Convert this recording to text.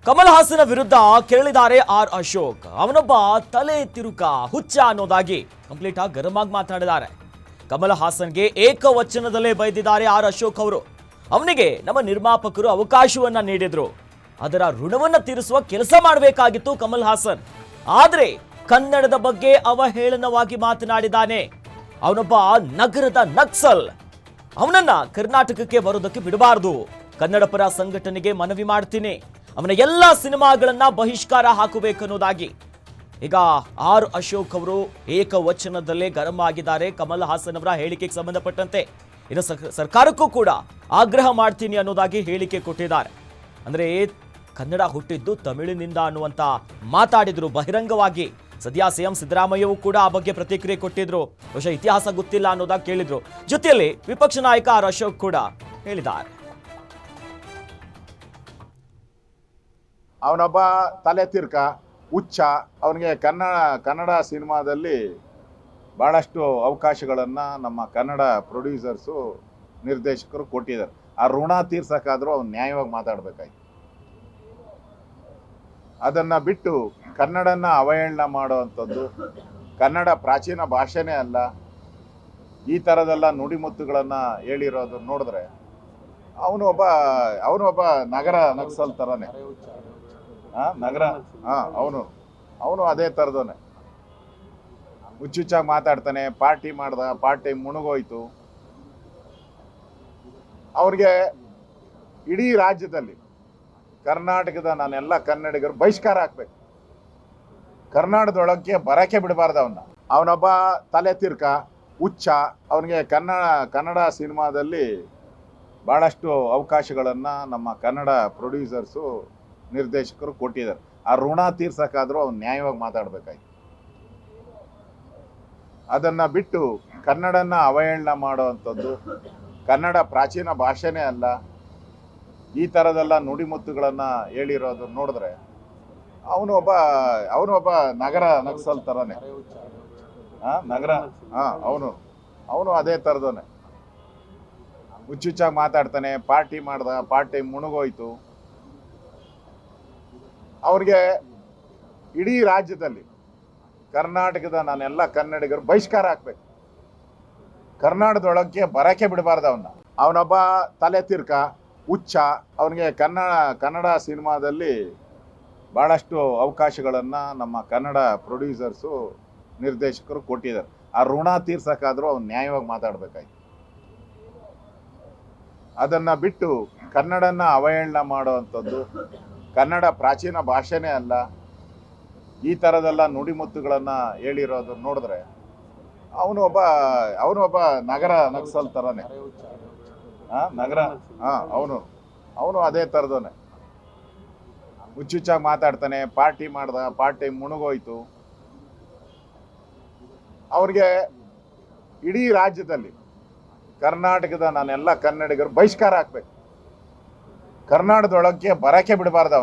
ಕಮಲ್ ಹಾಸನ ವಿರುದ್ಧ ಕೆರಳಿದ್ದಾರೆ ಆರ್ ಅಶೋಕ್. ಅವನೊಬ್ಬ ತಲೆ ತಿರುಕ ಹುಚ್ಚ ಅನ್ನೋದಾಗಿ ಕಂಪ್ಲೀಟ್ ಆಗಿ ಗರಂ ಆಗಿ ಮಾತನಾಡಿದ್ದಾರೆ. ಕಮಲ್ ಹಾಸನ್ಗೆ ಏಕವಚನದಲ್ಲೇ ಬೈದಿದ್ದಾರೆ ಆರ್ ಅಶೋಕ್ ಅವರು. ಅವನಿಗೆ ನಮ್ಮ ನಿರ್ಮಾಪಕರು ಅವಕಾಶವನ್ನ ನೀಡಿದ್ರು, ಅದರ ಋಣವನ್ನ ತೀರಿಸುವ ಕೆಲಸ ಮಾಡಬೇಕಾಗಿತ್ತು ಕಮಲ್ ಹಾಸನ್. ಆದ್ರೆ ಕನ್ನಡದ ಬಗ್ಗೆ ಅವಹೇಳನವಾಗಿ ಮಾತನಾಡಿದ್ದಾನೆ. ಅವನೊಬ್ಬ ನಗರದ ನಕ್ಸಲ್. ಅವನನ್ನ ಕರ್ನಾಟಕಕ್ಕೆ ಬರೋದಕ್ಕೆ ಬಿಡಬಾರದು. ಕನ್ನಡ ಪರ ಸಂಘಟನೆಗೆ ಮನವಿ ಮಾಡ್ತೀನಿ, ಅವನ ಎಲ್ಲ ಸಿನಿಮಾಗಳನ್ನ ಬಹಿಷ್ಕಾರ ಹಾಕಬೇಕನ್ನೋದಾಗಿ ಈಗ ಆರ್ ಅಶೋಕ್ ಅವರು ಏಕವಚನದಲ್ಲೇ ಗರಂ ಆಗಿದ್ದಾರೆ ಕಮಲ್ ಹಾಸನ್ ಅವರ ಹೇಳಿಕೆಗೆ ಸಂಬಂಧಪಟ್ಟಂತೆ. ಇನ್ನು ಸರ್ಕಾರಕ್ಕೂ ಕೂಡ ಆಗ್ರಹ ಮಾಡ್ತೀನಿ ಅನ್ನೋದಾಗಿ ಹೇಳಿಕೆ ಕೊಟ್ಟಿದ್ದಾರೆ. ಅಂದ್ರೆ ಕನ್ನಡ ಹುಟ್ಟಿದ್ದು ತಮಿಳಿನಿಂದ ಅನ್ನುವಂತ ಮಾತಾಡಿದ್ರು ಬಹಿರಂಗವಾಗಿ. ಸದ್ಯ ಸಿಎಂ ಸಿದ್ದರಾಮಯ್ಯವು ಕೂಡ ಆ ಬಗ್ಗೆ ಪ್ರತಿಕ್ರಿಯೆ ಕೊಟ್ಟಿದ್ರು. ಬಹುಶಃ ಇತಿಹಾಸ ಗೊತ್ತಿಲ್ಲ ಅನ್ನೋದಾಗಿ ಕೇಳಿದ್ರು. ಜೊತೆಯಲ್ಲಿ ವಿಪಕ್ಷ ನಾಯಕ ಆರ್ ಅಶೋಕ್ ಕೂಡ ಹೇಳಿದ್ದಾರೆ. ಅವನೊಬ್ಬ ತಲೆ ತಿರ್ಕ ಹುಚ್ಚ. ಅವನಿಗೆ ಕನ್ನಡ ಸಿನಿಮಾದಲ್ಲಿ ಭಾಳಷ್ಟು ಅವಕಾಶಗಳನ್ನು ನಮ್ಮ ಕನ್ನಡ ಪ್ರೊಡ್ಯೂಸರ್ಸು ನಿರ್ದೇಶಕರು ಕೊಟ್ಟಿದ್ದಾರೆ. ಆ ಋಣ ತೀರ್ಸೋಕ್ಕಾದರೂ ಅವ್ನು ನ್ಯಾಯವಾಗಿ ಮಾತಾಡಬೇಕಾಯ್ತು. ಅದನ್ನು ಬಿಟ್ಟು ಕನ್ನಡನ ಅವಹೇಳನ ಮಾಡೋವಂಥದ್ದು, ಕನ್ನಡ ಪ್ರಾಚೀನ ಭಾಷೆನೇ ಅಲ್ಲ, ಈ ಥರದೆಲ್ಲ ನುಡಿಮುತ್ತುಗಳನ್ನು ಹೇಳಿರೋದು ನೋಡಿದ್ರೆ ಅವನು ಒಬ್ಬ ನಗರ ನಕ್ಸಲ್ ಥರನೇ. ಅವನು ಅದೇ ಥರದವನೇ. ಹುಚ್ಚುಚ್ಚಾಗಿ ಮಾತಾಡ್ತಾನೆ. ಪಾರ್ಟಿ ಮಾಡ್ದ, ಪಾರ್ಟಿ ಮುಣುಗೋಯ್ತು. ಅವ್ರಿಗೆ ಇಡೀ ರಾಜ್ಯದಲ್ಲಿ ಕರ್ನಾಟಕದ ನಾನೆಲ್ಲ ಕನ್ನಡಿಗರು ಬಹಿಷ್ಕಾರ ಹಾಕ್ಬೇಕು. ಕರ್ನಾಟಕದೊಳಕ್ಕೆ ಬರಕ್ಕೆ ಬಿಡಬಾರ್ದು ಅವನೊಬ್ಬ ತಲೆ ತಿರ್ಕ ಹುಚ್ಚ. ಅವನಿಗೆ ಕನ್ನಡ ಸಿನಿಮಾದಲ್ಲಿ ಭಾಳಷ್ಟು ಅವಕಾಶಗಳನ್ನು ನಮ್ಮ ಕನ್ನಡ ಪ್ರೊಡ್ಯೂಸರ್ಸು ನಿರ್ದೇಶಕರು ಕೊಟ್ಟಿದ್ದಾರೆ. ಆ ಋಣ ತೀರ್ಸೋಕ್ಕಾದರೂ ಅವ್ನು ನ್ಯಾಯವಾಗಿ ಮಾತಾಡಬೇಕಾಯ್ತು. ಅದನ್ನು ಬಿಟ್ಟು ಕನ್ನಡನ ಅವಹೇಳನ ಮಾಡೋವಂಥದ್ದು, ಕನ್ನಡ ಪ್ರಾಚೀನ ಭಾಷೆನೇ ಅಲ್ಲ, ಈ ಥರದೆಲ್ಲ ನುಡಿಮುತ್ತುಗಳನ್ನು ಹೇಳಿರೋದು ನೋಡಿದ್ರೆ ಅವನು ಒಬ್ಬ ನಗರ ನಕ್ಸಲ್ ಥರನೇ. ಅವನು ಅದೇ ಥರದವನೇ. ಹುಚ್ಚುಚ್ಚಾಗಿ ಮಾತಾಡ್ತಾನೆ. ಪಾರ್ಟಿ ಮಾಡ್ದ, ಪಾರ್ಟಿ ಮುಣುಗೋಯ್ತು. ಅವ್ರಿಗೆ ಇಡೀ ರಾಜ್ಯದಲ್ಲಿ ಕರ್ನಾಟಕದ ನಾನೆಲ್ಲ ಕನ್ನಡಿಗರು ಬಹಿಷ್ಕಾರ ಹಾಕ್ಬೇಕು. ಕರ್ನಾಟಕದೊಳಕ್ಕೆ ಬರಕ್ಕೆ ಬಿಡಬಾರ್ದು ಅವನೊಬ್ಬ ತಲೆ ತಿರ್ಕ ಹುಚ್ಚ. ಅವನಿಗೆ ಕನ್ನಡ ಸಿನಿಮಾದಲ್ಲಿ ಭಾಳಷ್ಟು ಅವಕಾಶಗಳನ್ನು ನಮ್ಮ ಕನ್ನಡ ಪ್ರೊಡ್ಯೂಸರ್ಸು ನಿರ್ದೇಶಕರು ಕೊಟ್ಟಿದ್ದಾರೆ. ಆ ಋಣ ತೀರ್ಸೋಕ್ಕಾದರೂ ಅವ್ನು ನ್ಯಾಯವಾಗಿ ಮಾತಾಡಬೇಕಾಯ್ತು. ಅದನ್ನು ಬಿಟ್ಟು ಕನ್ನಡನ ಅವಹೇಳನ ಮಾಡೋವಂಥದ್ದು, ಕನ್ನಡ ಪ್ರಾಚೀನ ಭಾಷೆನೇ ಅಲ್ಲ, ಈ ಥರದೆಲ್ಲ ನುಡಿಮುತ್ತುಗಳನ್ನು ಹೇಳಿರೋದು ನೋಡಿದ್ರೆ ಅವನು ಒಬ್ಬ ನಗರ ನಕ್ಸಲ್ ಥರನೇ. ಅವನು ಅದೇ ಥರದವನೇ. ಹುಚ್ಚುಚ್ಚಾಗಿ ಮಾತಾಡ್ತಾನೆ. ಪಾರ್ಟಿ ಮಾಡ್ದ, ಪಾರ್ಟಿ ಮುಣುಗೋಯ್ತು. ಅವ್ರಿಗೆ ಇಡೀ ರಾಜ್ಯದಲ್ಲಿ ಕರ್ನಾಟಕದ ನಾನೆಲ್ಲ ಕನ್ನಡಿಗರು ಬಹಿಷ್ಕಾರ ಹಾಕ್ಬೇಕು. ಕರ್ನಾಟಕದೊಳಕ್ಕೆ ಬರಕ್ಕೆ ಬಿಡಬಾರ್ದು